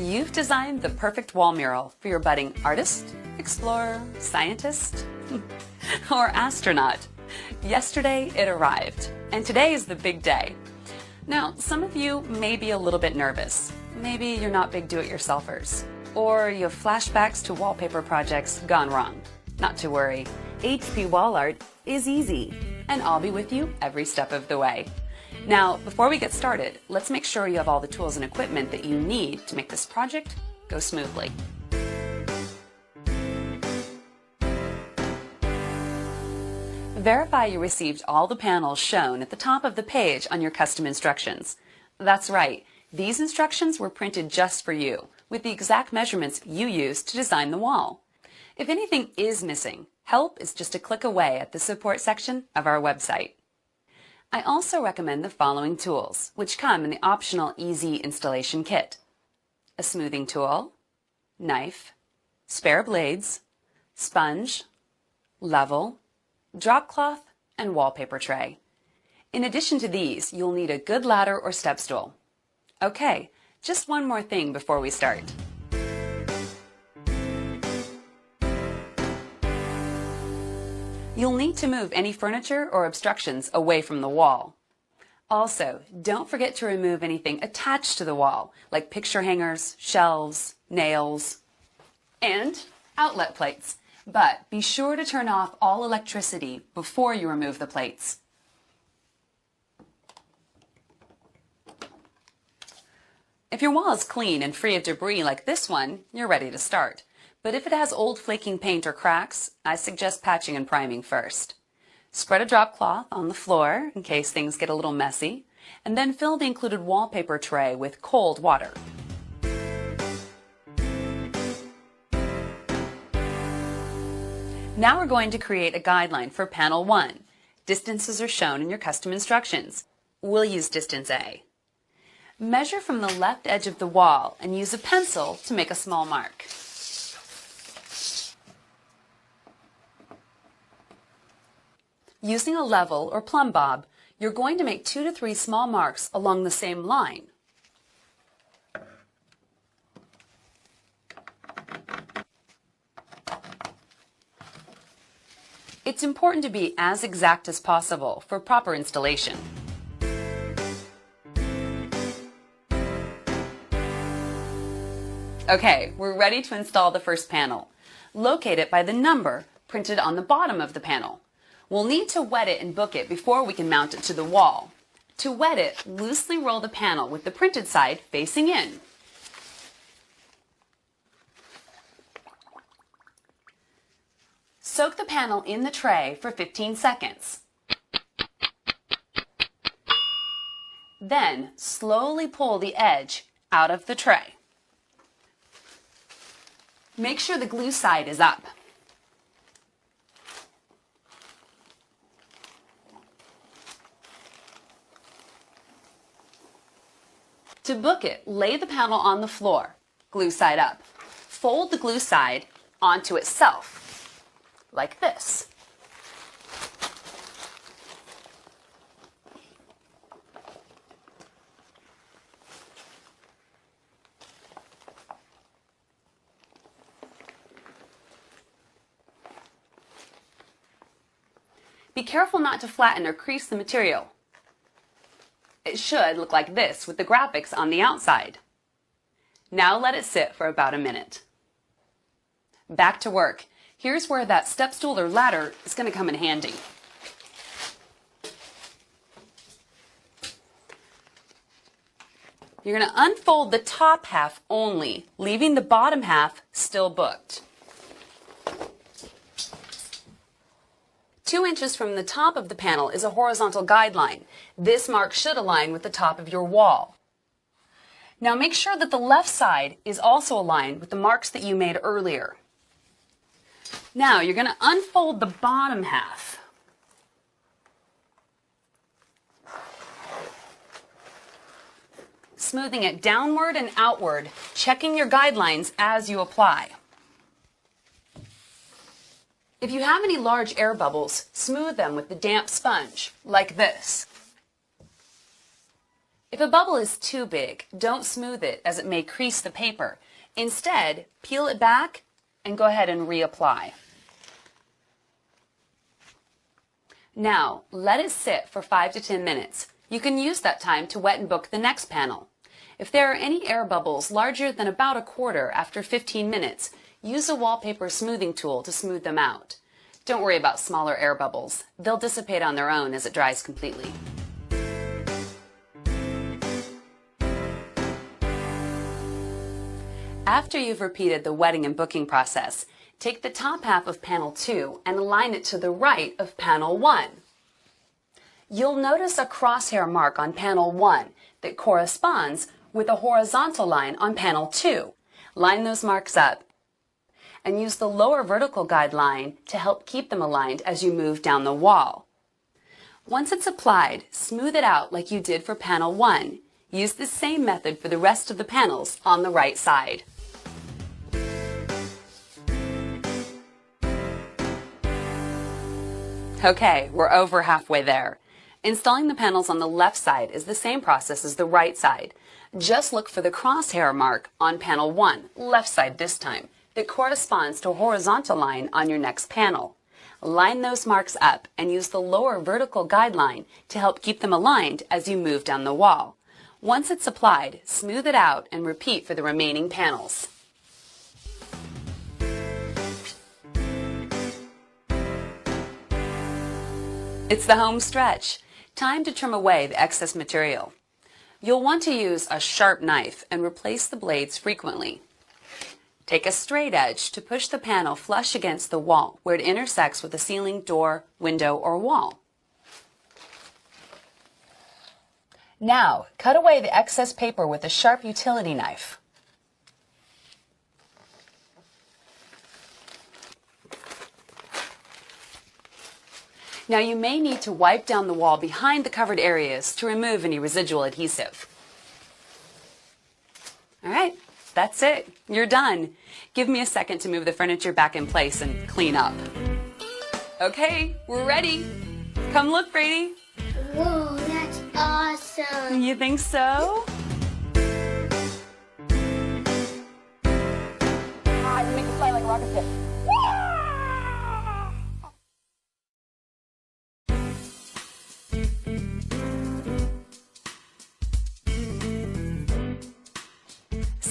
You've designed the perfect wall mural for your budding artist, explorer, scientist, or astronaut. Yesterday it arrived, and today is the big day. Now, some of you may be a little bit nervous. Maybe you're not big do-it-yourselfers, or you have flashbacks to wallpaper projects gone wrong. Not to worry, HP Wall Art is easy, and I'll be with you every step of the way. Now, before we get started, let's make sure you have all the tools and equipment that you need to make this project go smoothly. Verify you received all the panels shown at the top of the page on your custom instructions. That's right, these instructions were printed just for you, with the exact measurements you used to design the wall. If anything is missing, help is just a click away at the support section of our website. I also recommend the following tools, which come in the optional Easy Installation Kit: a smoothing tool, knife, spare blades, sponge, level, drop cloth, and wallpaper tray. In addition to these, you'll need a good ladder or step stool. Okay, just one more thing before we start. You'll need to move any furniture or obstructions away from the wall. Also, don't forget to remove anything attached to the wall, like picture hangers, shelves, nails, and outlet plates. But be sure to turn off all electricity before you remove the plates. If your wall is clean and free of debris like this one, you're ready to start. But if it has old flaking paint or cracks, I suggest patching and priming first. Spread a drop cloth on the floor in case things get a little messy, and then fill the included wallpaper tray with cold water. Now we're going to create a guideline for panel 1. Distances are shown in your custom instructions. We'll use distance A. Measure from the left edge of the wall and use a pencil to make a small mark. Using a level or plumb bob, you're going to make 2 to 3 small marks along the same line. It's important to be as exact as possible for proper installation. Okay, we're ready to install the first panel. Locate it by the number printed on the bottom of the panel. We'll need to wet it and book it before we can mount it to the wall. To wet it, loosely roll the panel with the printed side facing in. Soak the panel in the tray for 15 seconds. Then slowly pull the edge out of the tray. Make sure the glue side is up. To book it, lay the panel on the floor, glue side up. Fold the glue side onto itself, like this. Be careful not to flatten or crease the material. It should look like this with the graphics on the outside. Now let it sit for about a minute. Back to work. Here's where that step stool or ladder is going to come in handy. You're going to unfold the top half only, leaving the bottom half still booked. 2 inches from the top of the panel is a horizontal guideline. This mark should align with the top of your wall. Now make sure that the left side is also aligned with the marks that you made earlier. Now you're going to unfold the bottom half. Smoothing it downward and outward, checking your guidelines as you apply. If you have any large air bubbles, smooth them with the damp sponge, like this. If a bubble is too big, don't smooth it as it may crease the paper. Instead, peel it back and go ahead and reapply. Now, let it sit for 5 to 10 minutes. You can use that time to wet and book the next panel. If there are any air bubbles larger than about a quarter after 15 minutes, use a wallpaper smoothing tool to smooth them out. Don't worry about smaller air bubbles. They'll dissipate on their own as it dries completely. After you've repeated the wetting and booking process, take the top half of panel 2 and align it to the right of panel 1. You'll notice a crosshair mark on panel 1 that corresponds with a horizontal line on panel 2. Line those marks up and use the lower vertical guide line to help keep them aligned as you move down the wall. Once it's applied, smooth it out like you did for panel 1. Use the same method for the rest of the panels on the right side. Okay, we're over halfway there. Installing the panels on the left side is the same process as the right side. Just look for the crosshair mark on panel 1, left side this time, that corresponds to a horizontal line on your next panel. Line those marks up and use the lower vertical guide line to help keep them aligned as you move down the wall. Once it's applied, smooth it out and repeat for the remaining panels. It's the home stretch. Time to trim away the excess material. You'll want to use a sharp knife and replace the blades frequently. Take a straight edge to push the panel flush against the wall where it intersects with the ceiling, door, window, or wall. Now, cut away the excess paper with a sharp utility knife. Now you may need to wipe down the wall behind the covered areas to remove any residual adhesive. All right, that's it. You're done. Give me a second to move the furniture back in place and clean up. Okay, we're ready. Come look, Brady. Whoa, that's awesome. You think so? You make it fly like a rocket ship.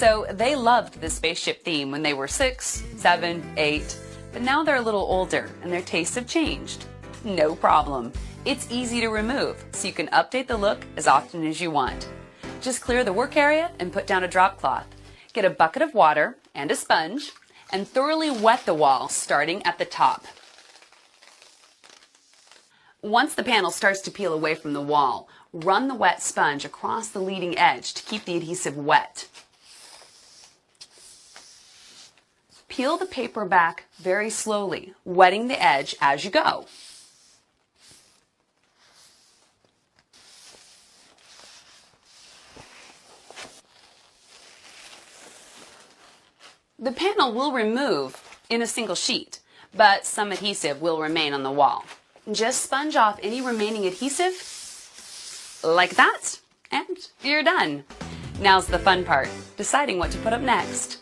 So they loved the spaceship theme when they were 6, 7, 8, but now they're a little older and their tastes have changed. No problem. It's easy to remove, so you can update the look as often as you want. Just clear the work area and put down a drop cloth. Get a bucket of water and a sponge and thoroughly wet the wall starting at the top. Once the panel starts to peel away from the wall, run the wet sponge across the leading edge to keep the adhesive wet. Peel the paper back very slowly, wetting the edge as you go. The panel will remove in a single sheet, but some adhesive will remain on the wall. Just sponge off any remaining adhesive, like that, and you're done. Now's the fun part, deciding what to put up next.